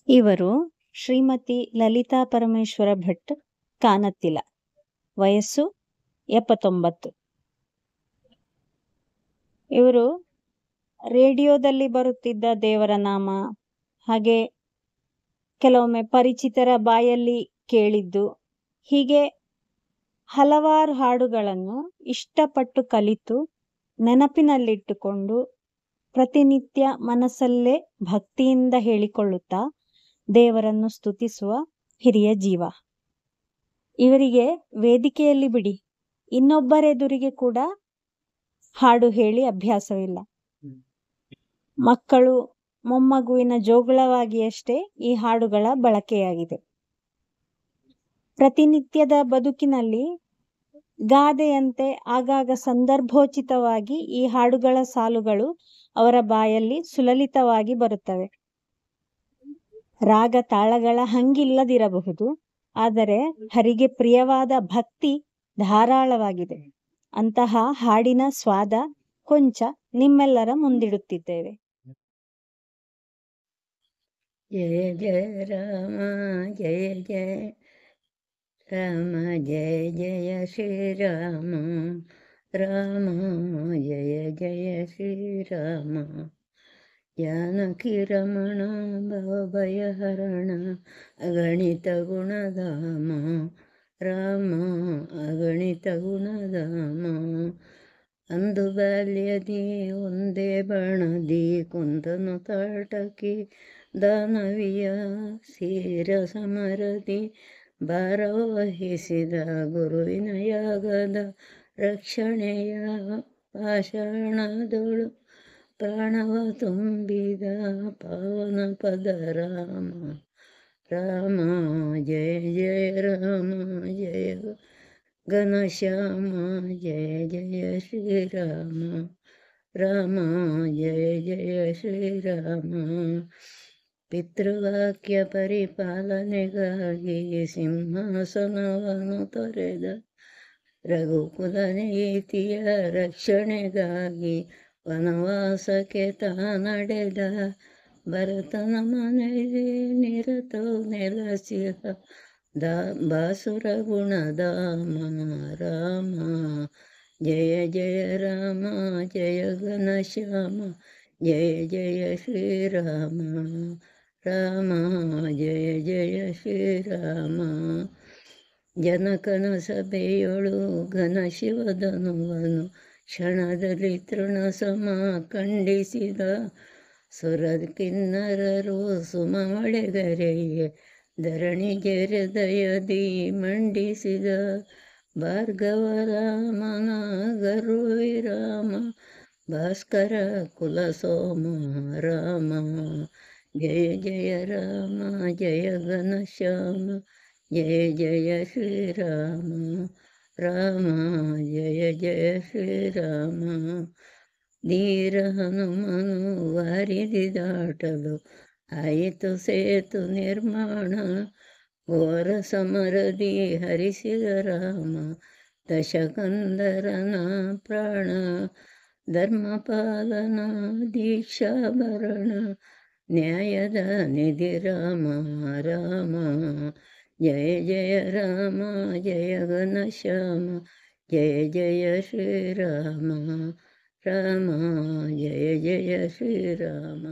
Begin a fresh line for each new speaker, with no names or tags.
ಇವರು ಶ್ರೀಮತಿ ಲಲಿತಾ ಪರಮೇಶ್ವರ ಭಟ್ ಕಾನತ್ತಿಲ. ವಯಸ್ಸು 79. ಇವರು ರೇಡಿಯೋದಲ್ಲಿ ಬರುತ್ತಿದ್ದ ದೇವರ ನಾಮ, ಹಾಗೆ ಕೆಲವೊಮ್ಮೆ ಪರಿಚಿತರ ಬಾಯಲ್ಲಿ ಕೇಳಿದ್ದು, ಹೀಗೆ ಹಲವಾರು ಹಾಡುಗಳನ್ನು ಇಷ್ಟಪಟ್ಟು ಕಲಿತು ನೆನಪಿನಲ್ಲಿಟ್ಟುಕೊಂಡು ಪ್ರತಿನಿತ್ಯ ಮನಸ್ಸಲ್ಲೇ ಭಕ್ತಿಯಿಂದ ಹೇಳಿಕೊಳ್ಳುತ್ತಾ ದೇವರನ್ನು ಸ್ತುತಿಸುವ ಹಿರಿಯ ಜೀವ. ಇವರಿಗೆ ವೇದಿಕೆಯಲ್ಲಿ ಬಿಡಿ, ಇನ್ನೊಬ್ಬರೆದುರಿಗೆ ಕೂಡ ಹಾಡು ಹೇಳಿ ಅಭ್ಯಾಸವಿಲ್ಲ. ಮಕ್ಕಳು ಮೊಮ್ಮಗುವಿನ ಜೋಗುಳವಾಗಿಯಷ್ಟೇ ಈ ಹಾಡುಗಳ ಬಳಕೆಯಾಗಿದೆ. ಪ್ರತಿನಿತ್ಯದ ಬದುಕಿನಲ್ಲಿ ಗಾದೆಯಂತೆ ಆಗಾಗ ಸಂದರ್ಭೋಚಿತವಾಗಿ ಈ ಹಾಡುಗಳ ಸಾಲುಗಳು ಅವರ ಬಾಯಲ್ಲಿ ಸುಲಲಿತವಾಗಿ ಬರುತ್ತವೆ. ರಾಗ ತಾಳಗಳ ಹಂಗಿಲ್ಲದಿರಬಹುದು, ಆದರೆ ಹರಿಗೆ ಪ್ರಿಯವಾದ ಭಕ್ತಿ ಧಾರಾಳವಾಗಿದೆ. ಅಂತಹ ಹಾಡಿನ ಸ್ವಾದ ಕೊಂಚ ನಿಮ್ಮೆಲ್ಲರ ಮುಂದಿಡುತ್ತಿದ್ದೇವೆ.
ಜಯ ಜಯ ರಾಮ ಜಯ ಜಯ ರಾಮ ಜಯ ಜಯ ಶ್ರೀರಾಮ ರಾಮ ಜಯ ಜಯ ಶ್ರೀರಾಮ ಜಾನಕಿ ರಮಣ ಭವಭಯಹರಣ ಅಗಣಿತ ಗುಣಧಾಮ ರಾಮ ಅಗಣಿತ ಗುಣಧಾಮ. ಅಂದು ಬಾಲ್ಯದಿ ಒಂದೇ ಬಾಣದಿ ಕುಂದನು ತಾಟಕಿ ದಾನವಿಯ ಸೀರ ಸಮರದಿ ಭಾರವಹಿಸಿದ ಗುರುವಿನ ಯಾಗದ ರಕ್ಷಣೆಯ ಪಾಷಾಣದೊಳು ಪ್ರಾಣವ ತುಂಬಿದ ಪಾವನ ಪದ ರಾಮ ರಾಮ ಜಯ ಜಯ ರಾಮ ಜಯ ಘನಶ್ಯಾಮ ಜಯ ಜಯ ಶ್ರೀರಾಮ ರಾಮ ಜಯ ಜಯ ಶ್ರೀರಾಮ. ಪಿತೃವಾಕ್ಯ ಪರಿಪಾಲನೆಗಾಗಿ ಸಿಂಹಾಸನವನ್ನು ತೊರೆದ ರಘುಕುಲ ನೀತಿಯ ರಕ್ಷಣೆಗಾಗಿ ವನವಾಸಕ್ಕೆ ನಡೆದ ಭರತನ ಮನೆಗೆ ನಿರತವು ನೆಲೆಸಿದ ಬಾಸುರ ಗುಣಧಾಮ ರಾಮ ಜಯ ಜಯ ರಾಮ ಜಯ ಘನಶ್ಯಾಮ ಜಯ ಜಯ ಶ್ರೀರಾಮ ರಾಮ ಜಯ ಜಯ ಶ್ರೀರಾಮ. ಜನಕನ ಸಭೆಯೊಳು ಘನ ಶಿವಧನುವನು ಕ್ಷಣದಲ್ಲಿ ತೃಣ ಸಮ ಖಂಡಿಸಿದ ಸುರ ಕಿನ್ನರರು ಸುಮಳೆಗರೆಯೇ ಧರಣಿಗೆ ಹೃದಯದಿ ಮಂಡಿಸಿದ ಭಾರ್ಗವ ರಾಮನ ಗರುವಿರಾಮ ಭಾಸ್ಕರ ಕುಲ ಸೋಮ ರಾಮ ಜಯ ಜಯ ರಾಮ ಜಯ ಘನಶ್ಯಾಮ ಜಯ ಜಯ ಶ್ರೀರಾಮ ರಾಮ ಜಯ ಜಯ ಶ್ರೀರಾಮ. ಧೀರ ಹನುಮನು ವಾರಿದಿ ದಾಟಲು ಆಯಿತು ಸೇತು ನಿರ್ಮಾಣ ಘೋರ ಸಮರದಿ ಹರಿಸಿದ ರಾಮ ದಶಕಂದರನ ಪ್ರಾಣ ಧರ್ಮಪಾಲನ ದೀಕ್ಷಾಭರಣ ನ್ಯಾಯದ ನಿಧಿ ರಾಮ ರಾಮ ಜಯ ಜಯ ರಾಮ ಜಯ ಘನಶ್ಯಾಮ ಜಯ ಜಯ ಶ್ರೀರಾಮ ರಾಮ ಜಯ ಜಯ ಶ್ರೀರಾಮ.